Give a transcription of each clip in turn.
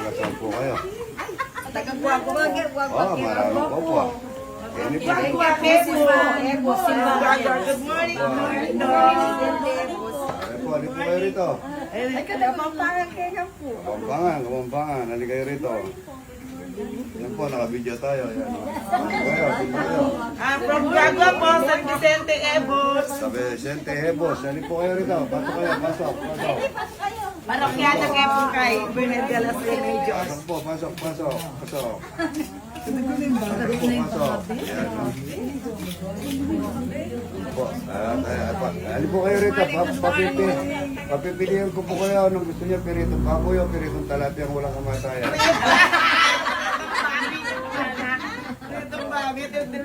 Taga-saan po kayo? Taga-Buwago. Oh, marami po po. Any po. Good morning. Ano po kayo rito? Kapampangan kayo po. Kapampangan. Ano kayo rito? Yan po, naka-video tayo. Yan, oh. Kayo, sino kayo? From Buwago po, San Vicente Ebos. Sa Vicente Hebos. Ano po kayo rito? Pasok kayo, pasok. Parokyada kayo po kay Bernal de las Remedios. Pasok po, pasok. Pasok. Pasok, pasok. Yan, oh. Po. Ano po kayo rito? Papipilihan ko po kayo. Anong gusto niyo? Piritong baboy o piritong talapia ang walang kamatayan?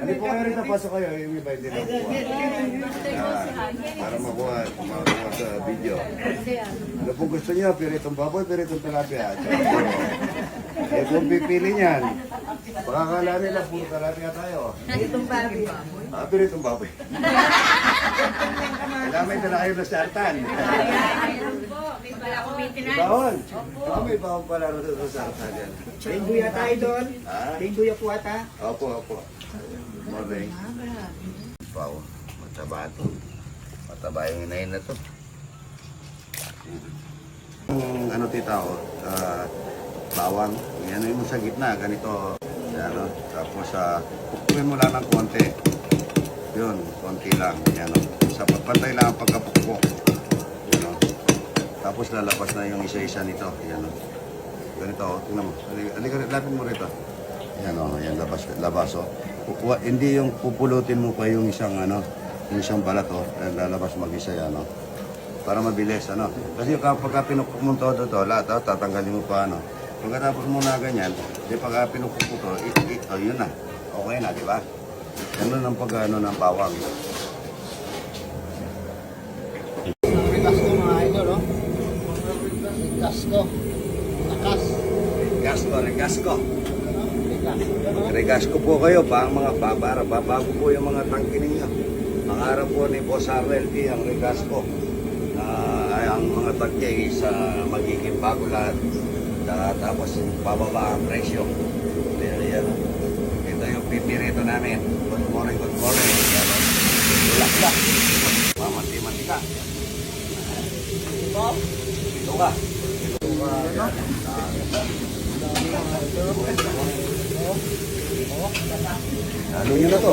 Ano po kayo rito? Pasok kayo. Yung iba hindi na po. Para makuha sa video. Ano po gusto niyo? Piritong baboy, piritong talapia? Eh kung pipili niyan, baka kala nila puro talapia tayo. Itong babi. Piritong baboy. Kailangan may dala kayo na sartan. Bawon. May bawon pala sa sartan yan. Lingguya tayo doon. Lingguya po ata. Opo. Morning. Wow, mataba ito. Mataba yung inahin na ito. Ano tita ko, bawang. Yan yung sa gitna, ganito. Yan, tapos pupukin mo lang ng konti. Yun, konti lang. Yan, sa pagpantay lang ang pagkapukpok. Yan, tapos lalabas na yung isa-isa nito. Yan, ganito, tingnan mo. Lapin mo rito. Yan, yan, labas. Hindi yung pupulutin mo pa yung isang, yung isang balat, lalabas mag-isa yan, para mabilis, Kasi kapag pinukpok mo todo to, lahat, tatanggalin mo pa, Pagkatapos mo na ganyan, di pagka pinukpok mo to, yun na. Okay na, di ba? Ganun ang ng bawang. Regasko mga idol, no? Regasko. Regasko po kayo pa ang mga para babago po yung mga tangke ninyo. Mangarap po ni Boss RLP ang Regasko. Ang mga tangke is magiging bago lahat. Tapos bababa ang presyo. Ito yung pipirito namin. Good morning. Bulak. Mamanti-mantika. Ito ka. Lalo nyo na to.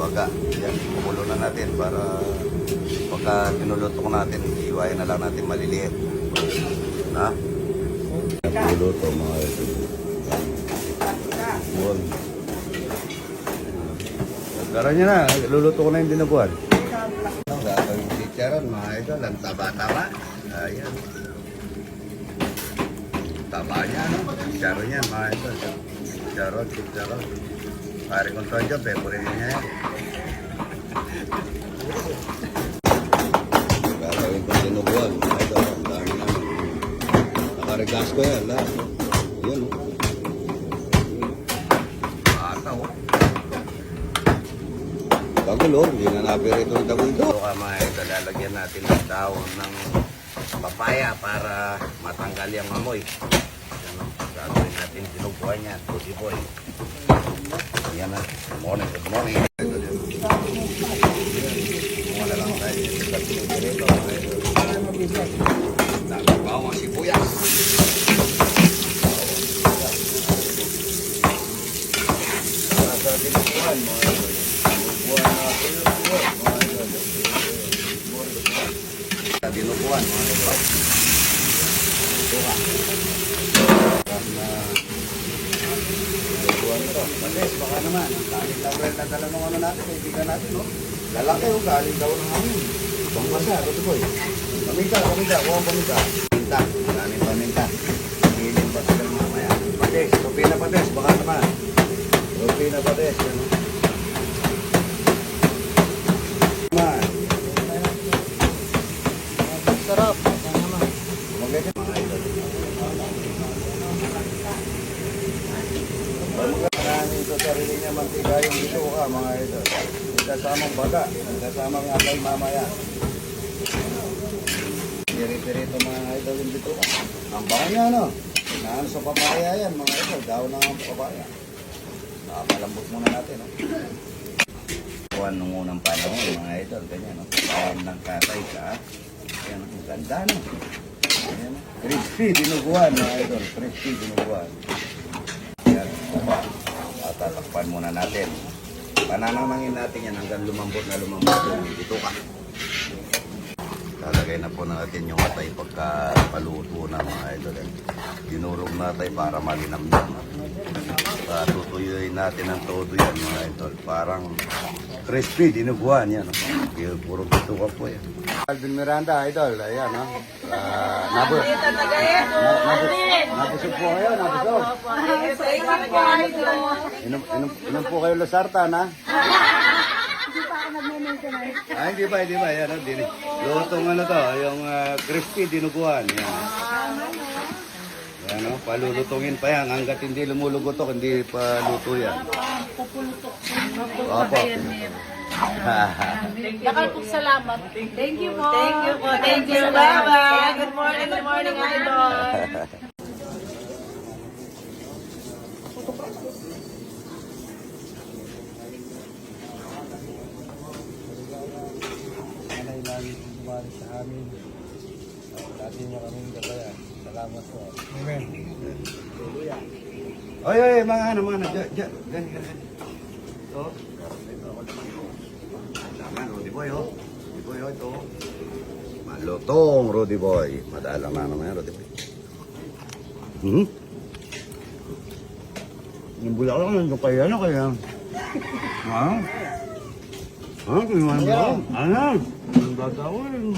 Baga, yan, kumulo na natin para pagka pinuluto ko natin, iwain na lang natin maliliit. Na? Pinuluto mga ito. Buwan. Nagkaroon nyo na, luluto ko na yung dinuguan. Gagawin chicharon mga ito, lang taba-taba. Ayan. Taba niya, chicharon yan mga ito. Chicharon. Pare kong tonjo, favorite niya yan. Gagawin ko dinuguan. Ito, ang dami namin. Nakaregas ko yan lahat. Yun. Ataw. Tagulo, hindi na napirito yung tagulo. Ito mga ito, lalagyan natin ng dahon ng papaya para matanggal yung amoy. Gagawin natin dinuguan yan. Puti boy. Yan na. Good morning. Wala lang tayo. Dami bawang sibuyas. Sa dinuguan, dinuguan, Males, baka naman, galing daw rin nadala ng natin, kaibigan natin, lalaki galing daw ng amin. Bangmasa, ito boy. Paminta, kuha paminta. Paminta. Hilin pa sila mamaya. Pates, rupi na pates, baka naman. Rupi na pates, Sarap. Maganda mga idol. Maraming sa sarili niya mantika yung bituka mga idol. Kasamang baga, kasamang akay mamaya. Piri-pirito mga idol yung bituka. Ang bango niya, no? Naano sa papaya yan, mga idol. Daw ng papaya. Napalambot muna natin, no? Kuhan nung unang panahon, mga idol. Ganyan, no? Paham ng katay ka. Ayan, ang ganda, no? Ayan, no? Crispy, dinuguan, mga idol. Crispy, dinuguan. Ayan, baba. Tatakpan muna natin. Pananamangin natin yan hanggang lumambot yung bituka. Lalagay na po natin yung atay pagka paluto na mga idol. Dinurog natin para malinamnam. Tutuyuin natin ang todo yan mga idol. Parang crispy, dinuguan yan. Puro bituka po yan. Alvin Miranda, idol. Ayan, no? Nabusog po kayo, nabusog. Inom po kayo lasartan, ha? Ay, hindi pa. Yan, no? Lutong ano to, yung crispy dinuguan. Yan. Yan, no? Palulutungin pa yan. Hanggat hindi lumulugotok, hindi pa luto yan. Opo. Dakal po salamat. Thank you po. Thank you po. Thank you. Bye-bye. Good morning, idol. Nanay lagi kumari sa amin. Lagi niyo kaming gabayan. Salamat po. Amen. Oy, mga ano. Gan. Ito. Tama, Rudy Boy, oh. Rudy Boy, oh, ito. Malutong, Rudy Boy. Madalang na naman yan, Rudy Boy. Yung bulaklak lang, kaya ano kaya? Ha? Ha? Kaya ano? Ano? Ang gagawin.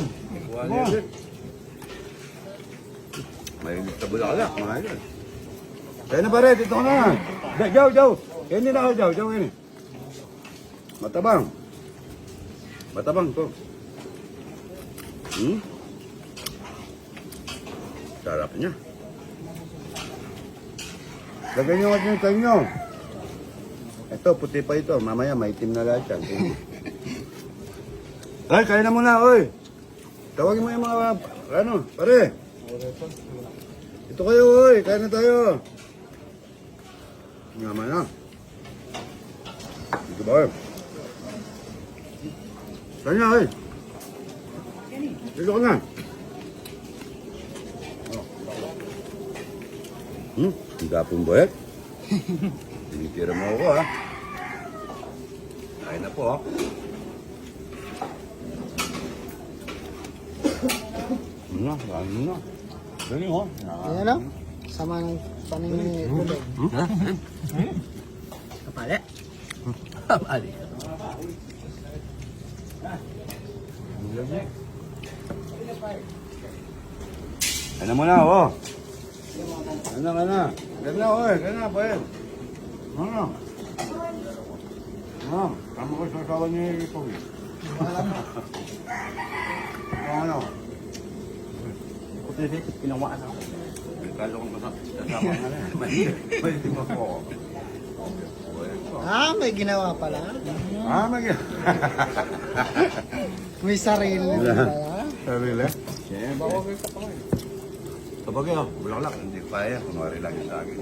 May sa bulaklak, mga idol. Kaya na pare, dito ka na. Jaw. Kaya hindi na ako, jaw. Kaya Matabang to. Sarap niya. Lagyan nyo at yung time nyo. Ito, puti pa ito. Mamaya, maitim na lahat yan. Ay, kaya na muna, oy. Tawagin mo yung mga, pare. Ito kayo, oy. Kaya na tayo. Naman na. Dito ba, oy? Saan niya, oy? Dito ka na. Ang gapong boyet. Tinitira mo ako, ha? Kain na po, ha? Kain na. Galing, ho? Ayan o. Sama ng paningin ni Ruben. Kapali. Ano mo na, oh? Ano? Ganda, oy. Ganda, boy. Ano? Kama ko sa asawa ni Pogi. Ano? Puti, pinawaan ako. Kalo kong kasama nga na. May mo po. May ginawa pala. May sarili pala. Sarili? Siyempre. Bawagay ka pa ngayon. Kapag yun, bulaklak, hindi pa yan. Kunwari lang yung sa akin.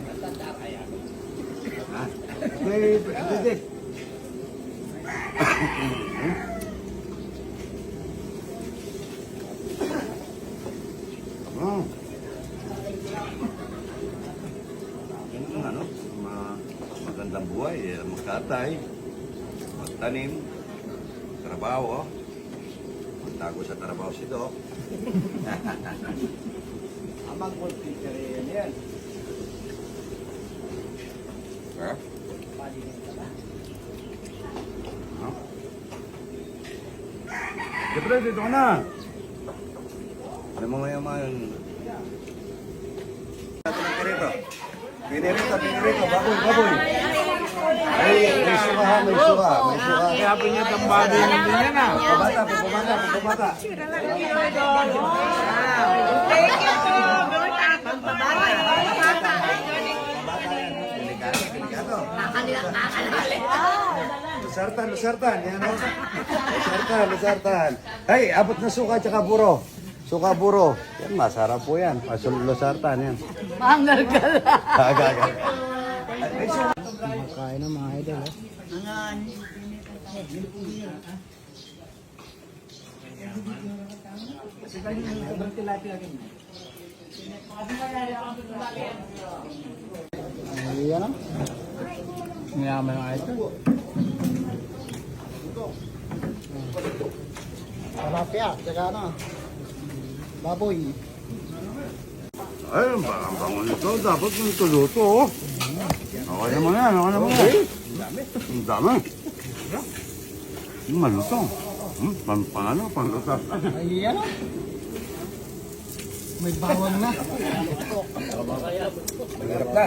Ha? May didik. Yan ang ano, magandang buhay, magkatay, magtanim, trabaho, magtago sa trabaho si Doc. Amang multi-teacher yan. Ha? Siyempre, dito ka na. Ano mo ngayon mga yun? Pinirito, baboy. Ay, may suka ha, may suka. Kaya pinatambado yung hindi niya na. Pabata. Thank you po. Lusartan. Yan o. Lusartan. Ay, abot na suka tsaka puro. Suka puro. Yan, masarap po yan. Pasulosartan yan. Mangal ka lang. Agaga. Makain na mga idol. Ayan ang. Mayaman ang idol. Tilapia, tsaka ano. Baboy. Ay, ang bango nito. Dapat nito luto, oh. Okay naman yan, okay naman yan. Ang dami. Malutong. Pangano, pangluto. Ayan ang. May bawang na. Mahirap na.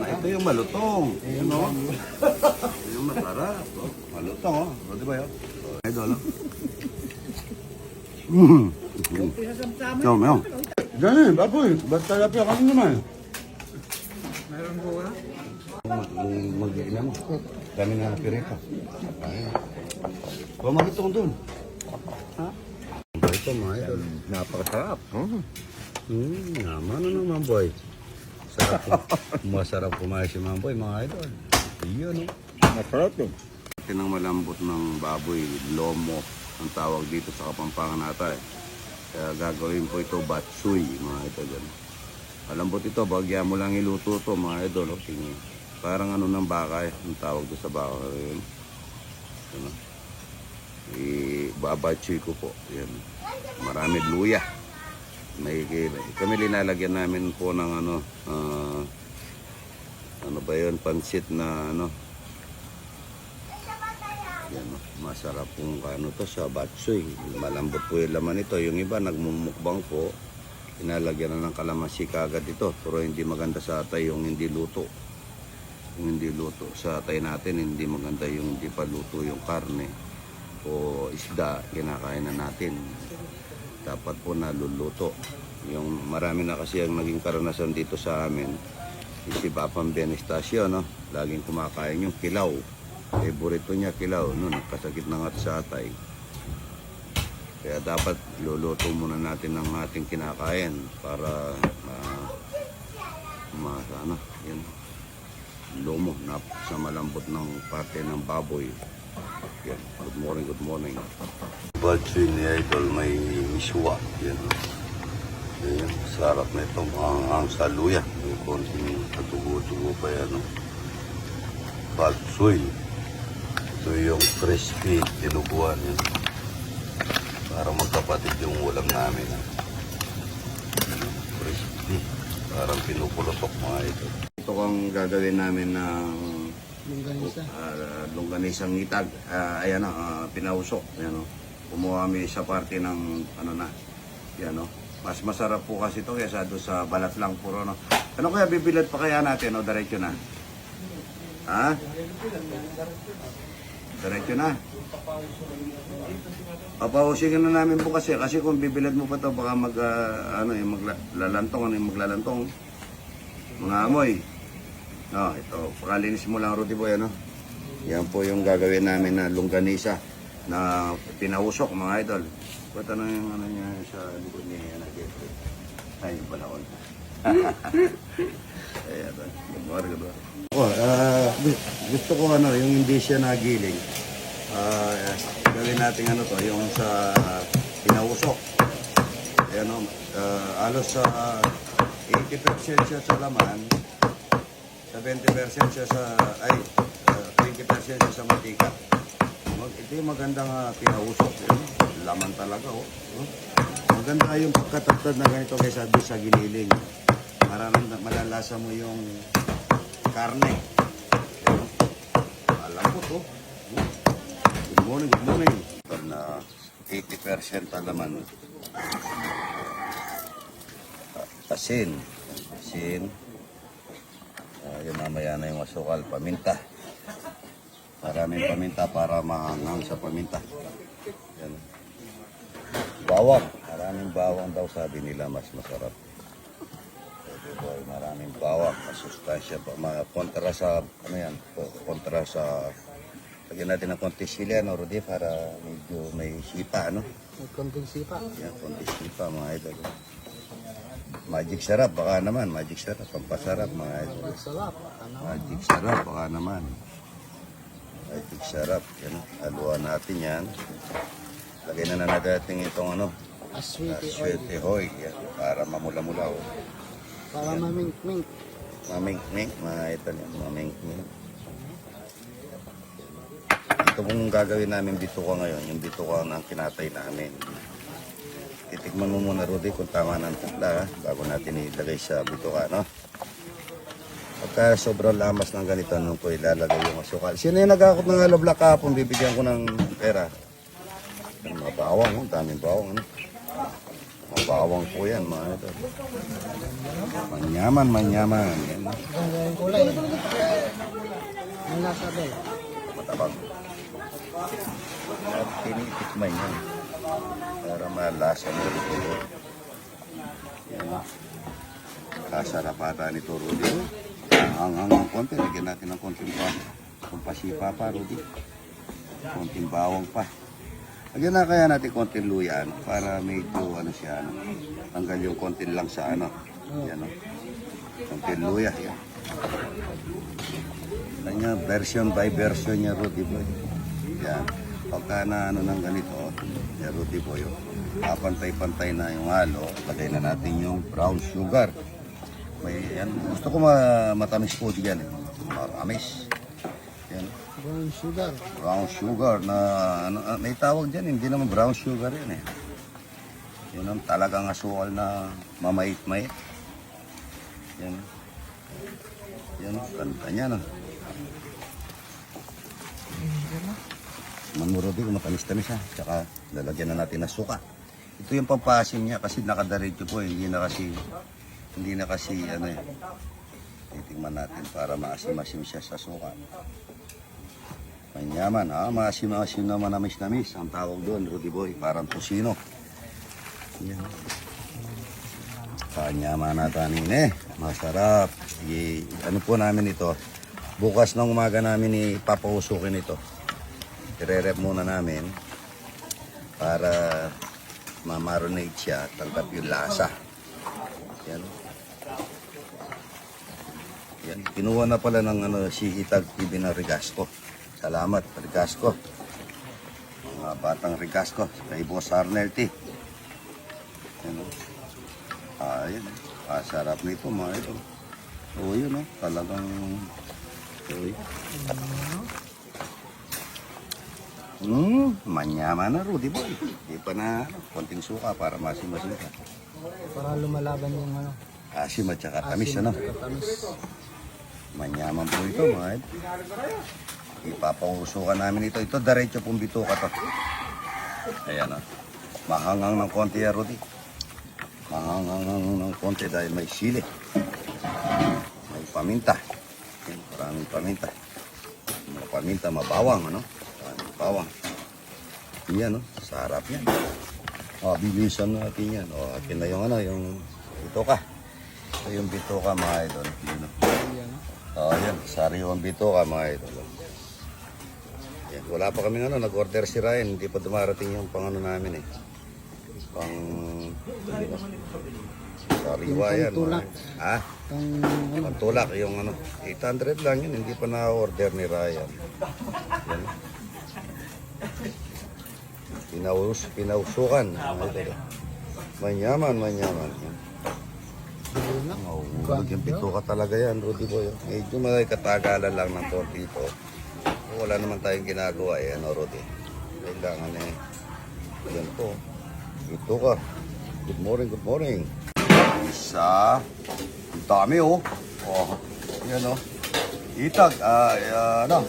Ito yung malutong. Yun, oh. Yung masarap. Oh. Malutong, oh. O, di ba yun? Idol, oh. Ikaw, Mel. Diyan eh, baboy. Ba't talapia ka naman? Meron po na. Mag-iina mo. Dami na pirita. Pumalutong dun. Ha? Ito mga idol. Napakasarap. Naman na naman boy. Sarap. Masarap kumain si mga boy mga idol. Iyon oh. Masarap yun. Tinang malambot ng baboy, lomo, ang tawag dito sa Kapampangan nata eh. Kaya gagawin po ito batsuy mga idol. Malambot ito, bagya mo lang iluto ito mga idol. Oh. Parang ano ng baka eh. Ang tawag doon sa baka. Ano? Babatsuy ko po. Yan. Marami luya. Kami linalagyan namin po ng ano ba yun, pansit na ano. Yan, masarap kung ano to sa batsoy. Malambot po yung laman ito. Yung iba nagmumukbang po, inalagyan na ng kalamansi kagad ito. Pero hindi maganda sa atay yung hindi luto. Yung hindi luto sa atay natin, hindi maganda yung hindi pa luto yung karne o isda, kinakain na natin. Dapat po naluluto. Yung marami na kasi ang naging karanasan dito sa amin, si Papang Benestasio, no? Laging kumakain yung kilaw. Favorito niya kilaw, no? Nagkasakit na nga sa atay. Kaya dapat luluto muna natin ng ating kinakain para ano, yun, lomo na sa malambot ng parte ng baboy. Yan. Good morning, good morning. Batsoy ni Idol may miswa. Yan. Yan. Sarap na itong ang saluya. May konting katubo-tubo pa yan. No? Batsoy. Ito yung crispy tinubuan. Yan. Para magkapatid yung ulam namin. Crispy. Parang pinupulosok mga ito. Ito ang gagawin namin ng longganisang ngitag. Ayan o, pinausok. Ayan o. Kumuha kami sa parte ng ano na. Yan o. Mas masarap po kasi ito kaysa doon sa balat lang puro. No? Ano kaya bibilad pa kaya natin o diretso na? Ha? Diretso na? Papausin na namin po kasi kung bibilad mo pa ito baka maglalantong. Mga amoy. No, ito, pakalinis mo lang Rudy Boy, ano? Yan po yung gagawin namin na longganisa na pinausok mga idol. Ba't ano yung ano niya sa likod niya yan? Ay, yung panahon. Ayan, good morning. Gusto ko ano, yung hindi siya nagiling. Gawin natin ano to, yung sa pinausok. Ayan o, alos sa 80% siya sa laman. 70% siya sa, 20% siya sa matika. Ito yung magandang pinausok. Laman talaga, oh. Maganda yung pagkatagtad na ganito kaysa doon sa giniling. Malalasa mo yung karne. Alam ko to. Good morning, good morning. Na 80% ang laman. Asin. Yun mamaya na yung asukal, paminta. Maraming paminta para mahanghang sa paminta. Yan. Bawang. Maraming bawang daw sabi nila mas masarap. So, maraming bawang, masustansya pa. Kontra sa, ano yan, kontra sa Lagyan natin ng konti sili, ano, Rudy, para medyo may sipa, ano? May konting sipa. Yan, konti sipa, mga idol. Magic sarap, baka naman. Magic sarap, pampasarap, mga idol. Sarap. Ano? Magic sarap, baka naman. Magic sarap. Yan, haluan natin yan. Lagyan na natin itong ano, Aswiti oil. swerte hoy. Yan, para mamula-mula. Oh. Para mamink-mink. Mamink-mink, mga idol yan. Mamink-mink. Ito pong gagawin namin bituka ngayon. Yung bituka ng kinatay namin. Titikman mo muna, Rudy, kung tama ng timpla, ha? Bago natin ilagay sa bituka, no? Pagka sobrang lamas ng ganito, nung ko ilalagay yung asukal. Sino yung nag-akot ng hollow block kahapon? Bibigyan ko ng pera. Yung mga bawang, oh. Daming bawang, ano? Mga bawang po yan, mga ito. Manyaman, manyaman. Yan, no? Ganda yung kulay. Ang lasa ba? Matabang. At tinitikman yan. Para malasa mo rin. Yan. Kasarapata nito, Rudy. Ang konti. Lagyan natin ng konting pampasipa pa, Rudy. Konting bawang pa. Lagyan na kaya natin konting luya, ano, para medyo ano siya, ano, tanggal yung konting lang sa ano. Yan, no? Konting luya. Yan. Kanya version by version niya, Rudy Boy. Yan. Pagka na ano ng ganito, yan, Rudy Boy, oh, pantay-pantay na yung halo, lagay na natin yung brown sugar. May, yan, gusto ko matamis po diyan, eh. Matamis. Yan. Brown sugar. Brown sugar na, ano, may tawag dyan, hindi naman brown sugar yan, eh. Yun ang talagang asukal na mamait-mait. Yan. Yan, kanta niya, no. Manurodi kung matamis-tamis, ha. Tsaka lalagyan na natin ng suka. Ito yung pampasim niya kasi nakadiretso po, hindi na kasi ano eh. Titingnan natin para maasim-asim siya sa suka. Manyaman, ha. Maasim-asim na manamis-namis. Ang tawag doon, Rudy Boy, parang tusino. Yan. Kanyaman na tanin, eh. Masarap. Ano po namin ito. Bukas ng umaga namin ipapausukin ito. I-re-rep muna namin para ma-marinate siya, tanggap yung lasa. Yan. Yan. Kinuha na pala ng ano, si Itag TV na Rigasco. Salamat, Rigasco. Mga batang Rigasco. Kay Boss Arnel T. Yan. Ayan. Sarap nito, mga ito. O yun, oh. Talagang... Uy. Manyaman na, Rudy Boy. Di pa na, konting suka para masim-masim ka. Para lumalaban yung ano. Asim at saka tamis, ano? Tamis. Manyaman po ito, mga ito. Ipapausukan namin ito. Ito, diretso pong bituka to. Ayan, oh. Mahangang ng konti, Rudy. Mahangang ng konti dahil may sili. May paminta. Ayan, maraming paminta. Mga paminta, mabawang, ano? Bawang. Yan, no? Sarap yan. O, bilisan natin yan. O, akin na yung ano, yung bituka. Ito yung bituka, mga idol. Yan, no? O, yan. Sariwang bituka, mga idol. Yan. Wala pa kami ano, nag-order si Ryan. Hindi pa dumarating yung pang-ano namin, eh. Pang... Sariwa yan, mga idol. Ha? Pantulak, yung ano. 800 lang yun. Hindi pa na-order ni Ryan. Yan, no? Pinausukan. Manyaman. Mahulog yung bituka talaga yan, Rudy Boy. Medyo may katagalan lang ng konti ito. Wala naman tayong ginagawa eh, ano, Rudy? Kailangan eh. Yan po. Bituka. Good morning. Isa. Ang dami, oh. Oh. Yan, oh. Itag. Ano.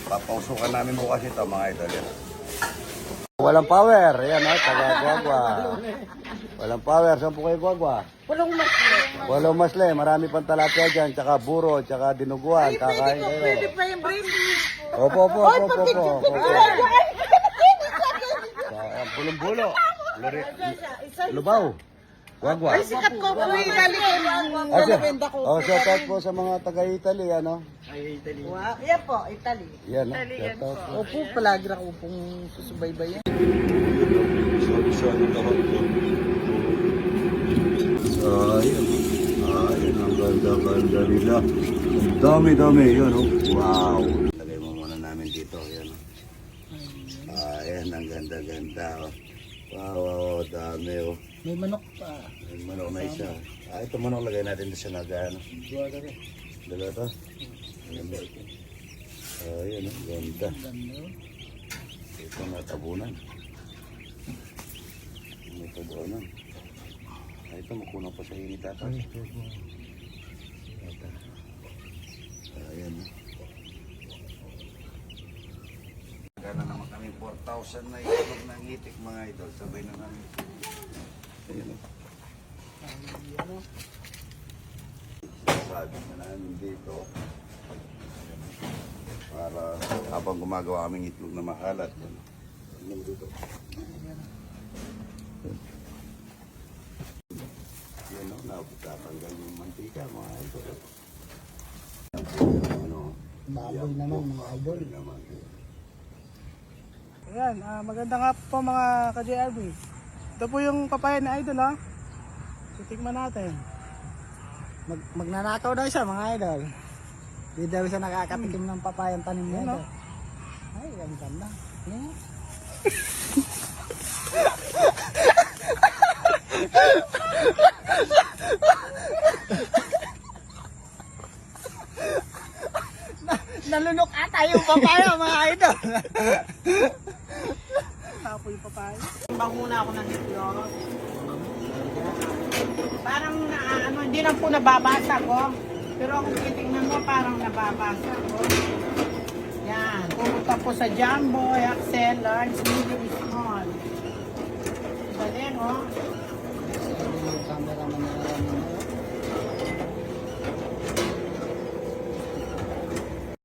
Papausukan namin bukas ito, mga idol. Yan. Walang power. Ayan, taga-guagwa. Walang power. Saan po kayo guagwa? Walang masle. Marami pang talapia dyan. Tsaka buro, tsaka dinuguan. Kakain kayo. Pwede pa yung brain. Opo. Bulong-bulo. Lubaw. Guagwa. Sikat ko po yung galing. nalabenda ko. shout out po sa mga taga-Italy, ano? Wow. Yan po, Italy. Yan, shout out po. Opo, palagi na ko pong susubaybayan. Sorry, ayun. Ayun, ang ganda-ganda nila. Ang dami-dami, yun, oh. Wow. Lagay mo muna namin dito, yan, oh. Ayan, ang ganda-ganda, oh. Wow, dami, oh. May manok pa. May manok na isa. Ito manok lagay natin sa nagano. Dala to. Ayan, ang ganda. Ito na tabunan. May tabunan. Ito, makunang pa sa init ata. Ayan. Gana naman kami 4,000 na itlog ng itik mga idol. Sabay na namin. Ayan. Sabi na namin dito. Para habang gumagawa kaming itlog na makalat. Ayan dito. Yan o, natatanggal yung mantika mga idol. Ano? Baboy naman mga idol. Naman. Ayan, maganda nga po mga ka-JRB. Ito po yung papaya ni Idol ha. Titikman natin. Magnanakaw daw siya mga idol. Di daw siya nakakatikim ng papayang tanim niya. Ano? Ay, ang ganda. Yeah. Nalunok ata yung papaya mga idol. Tapo yung papaya. Timbang muna ako ng itlog. Parang ano, hindi na po nababasa ko. Pero kung titignan mo, parang nababasa ko. Yan. Pumunta po sa Jumbo, XL, large, medium, small. Galing, oh. Cameraman na